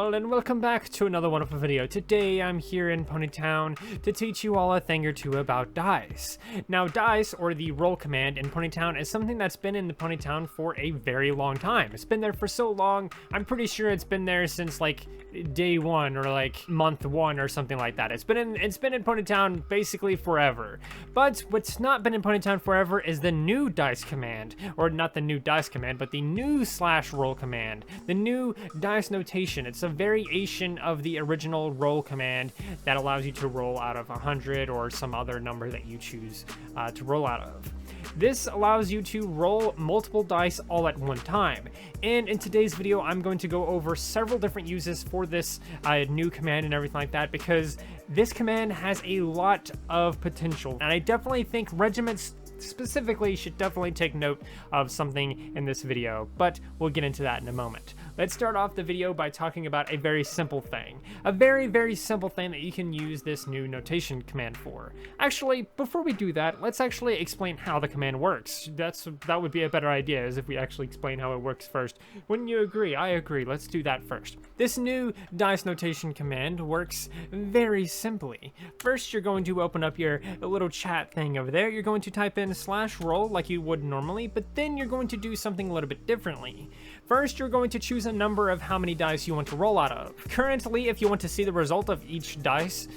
all, and welcome back to another wonderful video. Today I'm here in Ponytown to teach you all a thing or two about dice. Now dice, or the roll command in Ponytown, is something that's been in the Ponytown for a very long time. It's been there for so long, I'm pretty sure it's been there since like day one or like month one or something like that. It's been in Ponytown basically forever. But what's not been in Ponytown forever is the new dice command, or not the new dice command, but the new /roll command, the new dice notation. It's a variation of the original roll command that allows you to roll out of 100 or some other number that you choose to roll out of. This allows you to roll multiple dice all at one time. And in today's video, I'm going to go over several different uses for this new command and everything like that, because this command has a lot of potential. And I definitely think regiments specifically should definitely take note of something in this video, but we'll get into that in a moment. Let's start off the video by talking about a very simple thing. A very, very simple thing that you can use this new notation command for. Actually, before we do that, let's actually explain how the command works. That would be a better idea, is if we actually explain how it works first. Wouldn't you agree? I agree. Let's do that first. This new dice notation command works very simply. First, you're going to open up your little chat thing over there. You're going to type in /roll like you would normally, but then you're going to do something a little bit differently. First, you're going to choose a number of how many dice you want to roll out of. Currently, if you want to see the result of each dice,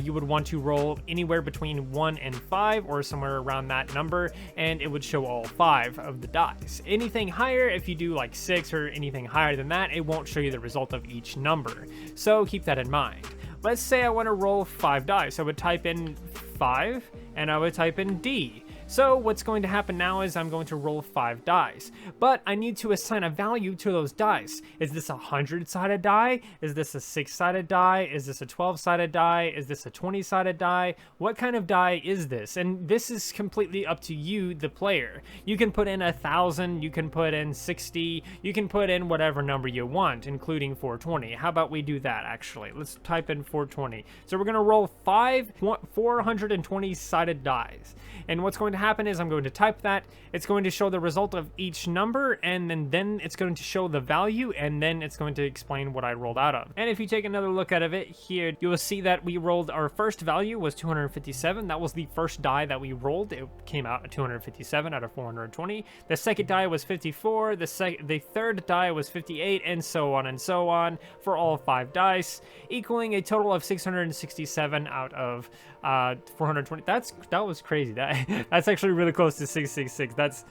you would want to roll anywhere between 1 and 5, or somewhere around that number, and it would show all 5 of the dice. Anything higher, if you do like 6 or anything higher than that, it won't show you the result of each number. So keep that in mind. Let's say I want to roll 5 dice. I would type in 5, and I would type in D. So what's going to happen now is I'm going to roll 5 dice, but I need to assign a value to those dice. Is this a 100-sided die? Is this a 6-sided die? Is this a 12-sided die? Is this a 20-sided die? What kind of die is this? And this is completely up to you, the player. You can put in 1,000, you can put in 60, you can put in whatever number you want, including 420. How about we do that, actually? Let's type in 420. So we're going to roll 5 420-sided dice. And what's going to happen is I'm going to type that. It's going to show the result of each number, and then it's going to show the value, and then it's going to explain what I rolled out of. And if you take another look at it here, you will see that we rolled, our first value was 257. That was the first die that we rolled. It came out at 257 out of 420. The second die was 54. The third die was 58, and so on for all 5 dice, equaling a total of 667 out of 420. That was crazy. That's actually really close to 666. That's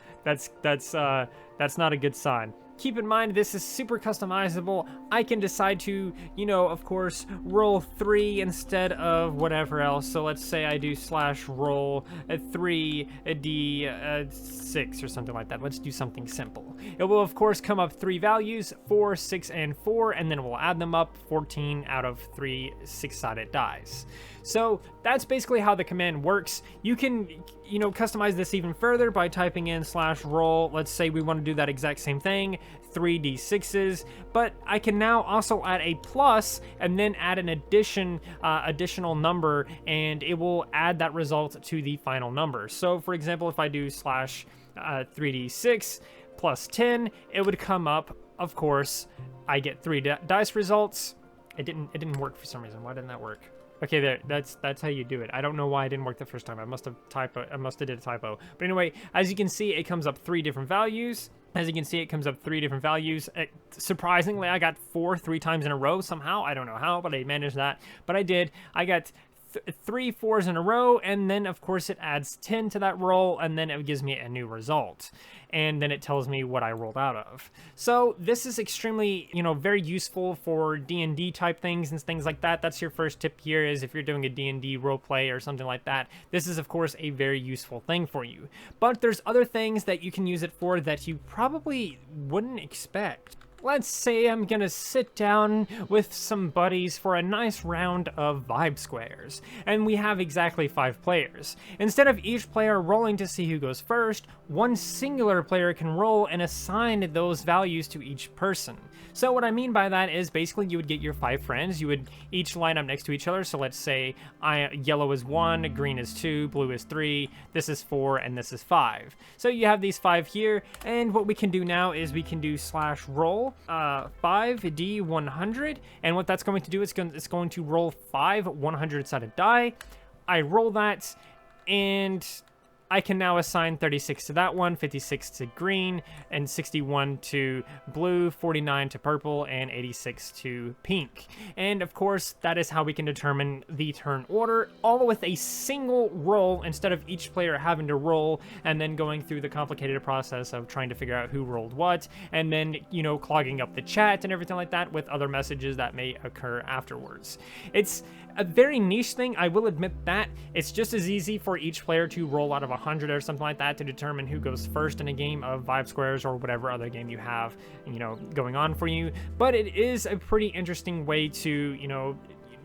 not a good sign. Keep in mind, this is super customizable. I can decide to, of course, roll 3 instead of whatever else. So let's say I do /roll 3 D6 or something like that. Let's do something simple. It will, of course, come up 3 values, 4, 6, and 4, and then we'll add them up, 14 out of 3 6-sided dice. So that's basically how the command works. You can, customize this even further by typing in /roll. Let's say we want to do that exact same thing, 3d6s, but I can now also add a plus and then add an additional number, and it will add that result to the final number. So for example, if I do /3d6 plus 10, it would come up, of course, I get 3 dice results. It didn't work for some reason. Why didn't that work? Okay, there. That's how you do it. I don't know why it didn't work the first time. I must have did a typo. But anyway, as you can see, it comes up 3 different values. Surprisingly, I got 4 3 times in a row somehow. I don't know how, but I managed that. But I did. I got 3 4s in a row, and then of course it adds 10 to that roll, and then it gives me a new result, and then it tells me what I rolled out of. So this is extremely, very useful for D&D type things and things like that. That's your first tip here, is if you're doing a D&D roleplay or something like that, this is of course a very useful thing for you. But there's other things that you can use it for that you probably wouldn't expect. Let's say I'm gonna sit down with some buddies for a nice round of vibe squares, and we have exactly 5 players. Instead of each player rolling to see who goes first, one singular player can roll and assign those values to each person. So what I mean by that is basically you would get your 5 friends, you would each line up next to each other. So let's say yellow is 1, green is 2, blue is 3, this is 4, and this is 5. So you have these 5 here, and what we can do now is we can do /roll. 5d100, and what that's going to do is it's going to roll 5 100-sided die. I roll that, and I can now assign 36 to that one, 56 to green, and 61 to blue, 49 to purple, and 86 to pink. And of course, that is how we can determine the turn order, all with a single roll instead of each player having to roll and then going through the complicated process of trying to figure out who rolled what, and then, you know, clogging up the chat and everything like that with other messages that may occur afterwards. It's a very niche thing, I will admit that. It's just as easy for each player to roll out of 100 or something like that to determine who goes first in a game of 5 squares or whatever other game you have, you know, going on for you. But it is a pretty interesting way to, you know,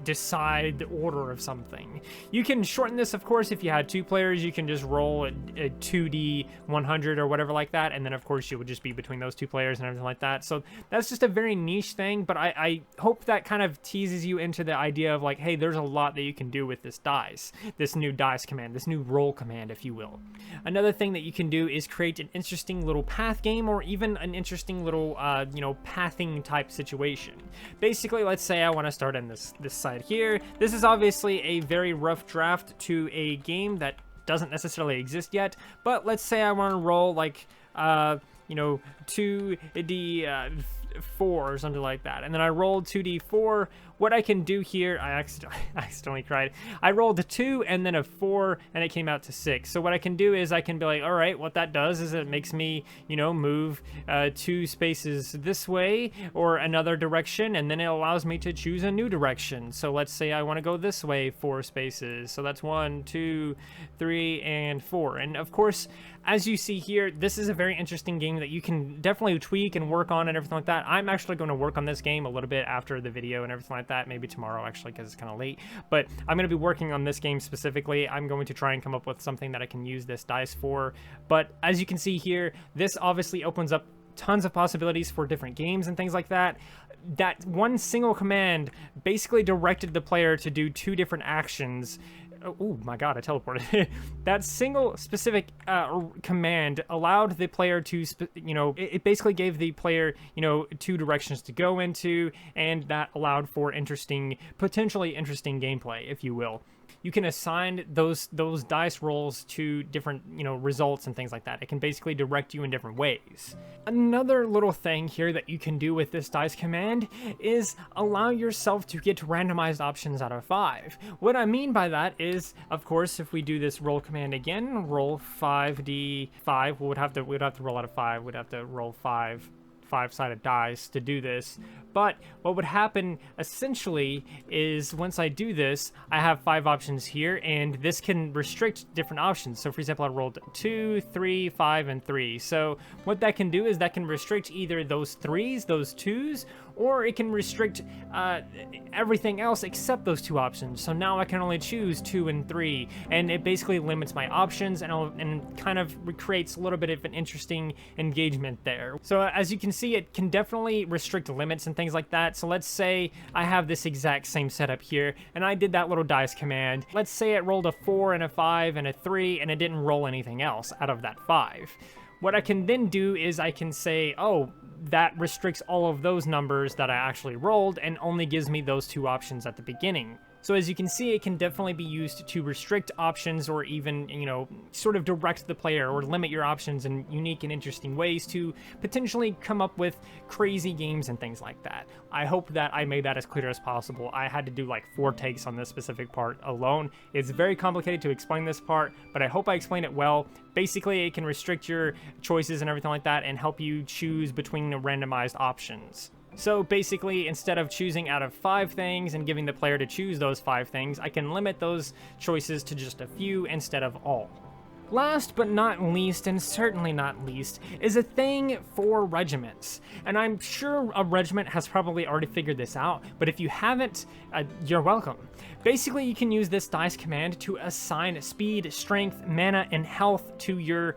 decide the order of something. You can shorten this, of course. If you had 2 players, you can just roll a 2d 100 or whatever like that, and then of course you would just be between those 2 players and everything like that. So that's just a very niche thing, but I hope that kind of teases you into the idea of like, hey, there's a lot that you can do with this dice, this new dice command, this new roll command, if you will. Another thing that you can do is create an interesting little path game, or even an interesting little you know, pathing type situation. Basically, let's say I want to start in this side here. This is obviously a very rough draft to a game that doesn't necessarily exist yet, but let's say I want to roll like you know, 2d4 or something like that, and then I rolled 2d4. What I can do here, I accidentally cried. I rolled a 2 and then a 4, and it came out to 6. So what I can do is I can be like, all right, what that does is it makes me, you know, move 2 spaces this way or another direction, and then it allows me to choose a new direction. So let's say I want to go this way 4 spaces. So that's 1, 2, 3, and 4. And of course, as you see here, this is a very interesting game that you can definitely tweak and work on and everything like that. I'm actually going to work on this game a little bit after the video and everything like that, maybe tomorrow actually, because it's kind of late, but I'm going to be working on this game specifically. I'm going to try and come up with something that I can use this dice for. But as you can see here, this obviously opens up tons of possibilities for different games and things like that. That one single command basically directed the player to do 2 different actions. Oh my god, I teleported. That single specific command allowed the player to, you know, it basically gave the player, you know, 2 directions to go into, and that allowed for interesting, potentially interesting gameplay, if you will. You can assign those dice rolls to different, you know, results and things like that. It can basically direct you in different ways. Another little thing here that you can do with this dice command is allow yourself to get randomized options out of 5. What I mean by that is, of course, if we do this roll command again, roll 5d5, we would have to roll out of 5. We'd have to roll 5-sided dice to do this. But what would happen essentially is once I do this, I have 5 options here, and this can restrict different options. So for example, I rolled 2, 3, 5, and 3. So what that can do is that can restrict either those 3s, those 2s, or it can restrict everything else except those 2 options. So now I can only choose 2 and 3, and it basically limits my options and kind of creates a little bit of an interesting engagement there. So as you can see, it can definitely restrict limits and things like that. So let's say I have this exact same setup here, and I did that little dice command. Let's say it rolled a 4 and a 5 and a 3, and it didn't roll anything else out of that 5. What I can then do is I can say, oh, that restricts all of those numbers that I actually rolled and only gives me those 2 options at the beginning. So as you can see, it can definitely be used to restrict options, or even, you know, sort of direct the player or limit your options in unique and interesting ways to potentially come up with crazy games and things like that. I hope that I made that as clear as possible. I had to do like 4 takes on this specific part alone. It's very complicated to explain this part, but I hope I explained it well. Basically, it can restrict your choices and everything like that and help you choose between the randomized options. So basically, instead of choosing out of 5 things and giving the player to choose those 5 things, I can limit those choices to just a few instead of all. Last but not least, and certainly not least, is a thing for regiments. And I'm sure a regiment has probably already figured this out, but if you haven't, you're welcome. Basically, you can use this dice command to assign speed, strength, mana, and health to your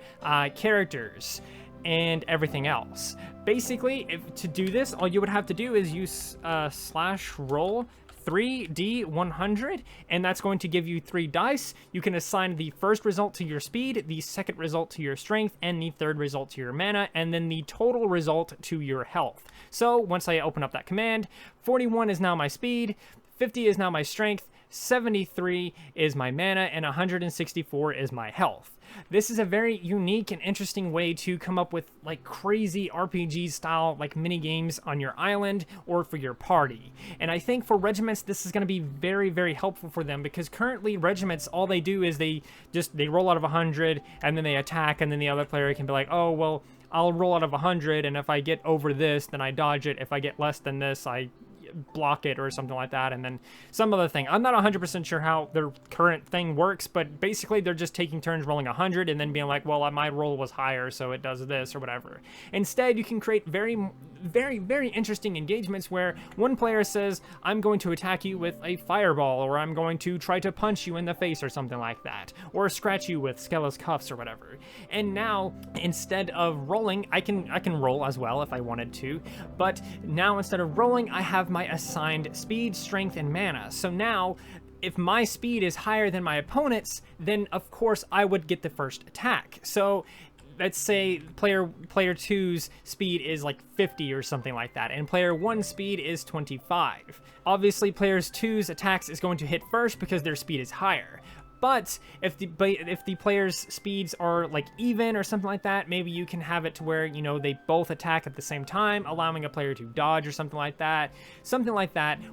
characters and everything else. Basically, to do this, all you would have to do is use /roll 3D100, and that's going to give you 3 dice. You can assign the first result to your speed, the second result to your strength, and the third result to your mana, and then the total result to your health. So once I open up that command, 41 is now my speed, 50 is now my strength, 73 is my mana, and 164 is my health. This is a very unique and interesting way to come up with like crazy RPG style like mini games on your island or for your party. And I think for regiments this is going to be very, very helpful for them, because currently regiments, all they do is they roll out of 100 and then they attack, and then the other player can be like, oh well, I'll roll out of 100, and if I get over this then I dodge it, if I get less than this I block it or something like that, and then some other thing. I'm not 100% sure how their current thing works, but basically they're just taking turns rolling 100 and then being like, well, my roll was higher so it does this or whatever. Instead, you can create very, very interesting engagements where one player says, I'm going to attack you with a fireball, or I'm going to try to punch you in the face or something like that, or scratch you with Skella's cuffs or whatever. And now, instead of rolling, I can roll as well if I wanted to, but now instead of rolling, I have my assigned speed, strength, and mana. So now, if my speed is higher than my opponent's, then of course I would get the first attack. So let's say player 2's speed is like 50 or something like that, and player 1's speed is 25. Obviously, player 2's attacks is going to hit first because their speed is higher. But if the players' speeds are like even or something like that, maybe you can have it to where, you know, they both attack at the same time, allowing a player to dodge or something like that.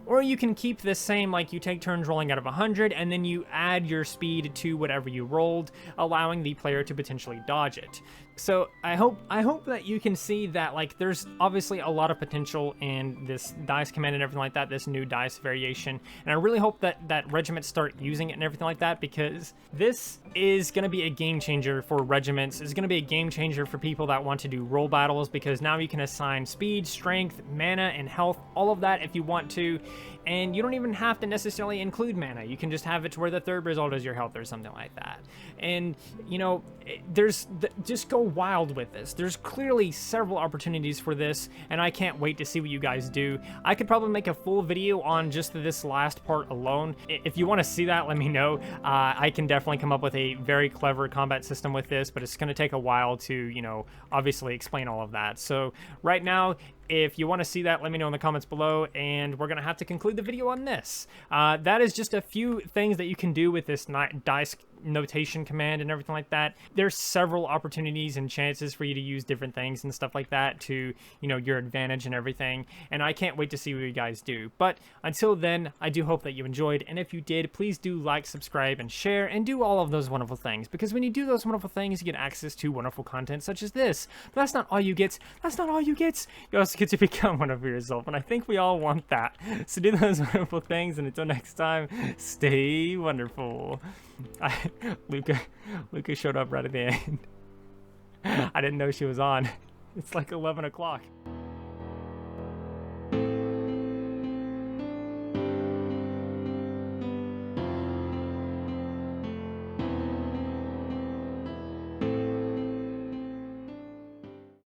Or you can keep this same, like you take turns rolling out of 100 and then you add your speed to whatever you rolled, allowing the player to potentially dodge it. So I hope that you can see that like there's obviously a lot of potential in this dice command and everything like that, this new dice variation, and I really hope that regiments start using it and everything like that, because this is going to be a game changer for regiments. It's going to be a game changer for people that want to do roll battles, because now you can assign speed, strength, mana, and health, all of that if you want to, and you don't even have to necessarily include mana. You can just have it to where the third result is your health or something like that. And you know, just go wild with this. There's clearly several opportunities for this, and I can't wait to see what you guys do. I could probably make a full video on just this last part alone. If you want to see that, let me know. I can definitely come up with a very clever combat system with this, but it's going to take a while to, you know, obviously explain all of that. So right now, if you want to see that, let me know in the comments below, and we're going to have to conclude the video on this. That is just a few things that you can do with this dice notation command and everything like that. There's several opportunities and chances for you to use different things and stuff like that to, you know, your advantage and everything, and I can't wait to see what you guys do. But until then, I do hope that you enjoyed, and if you did, please do like, subscribe, and share, and do all of those wonderful things, because when you do those wonderful things, you get access to wonderful content such as this. But that's not all you get. You also get to become one of yourself, and I think we all want that. So do those wonderful things, and until next time, stay wonderful. Luca showed up right at the end. I didn't know she was on. It's like 11 o'clock.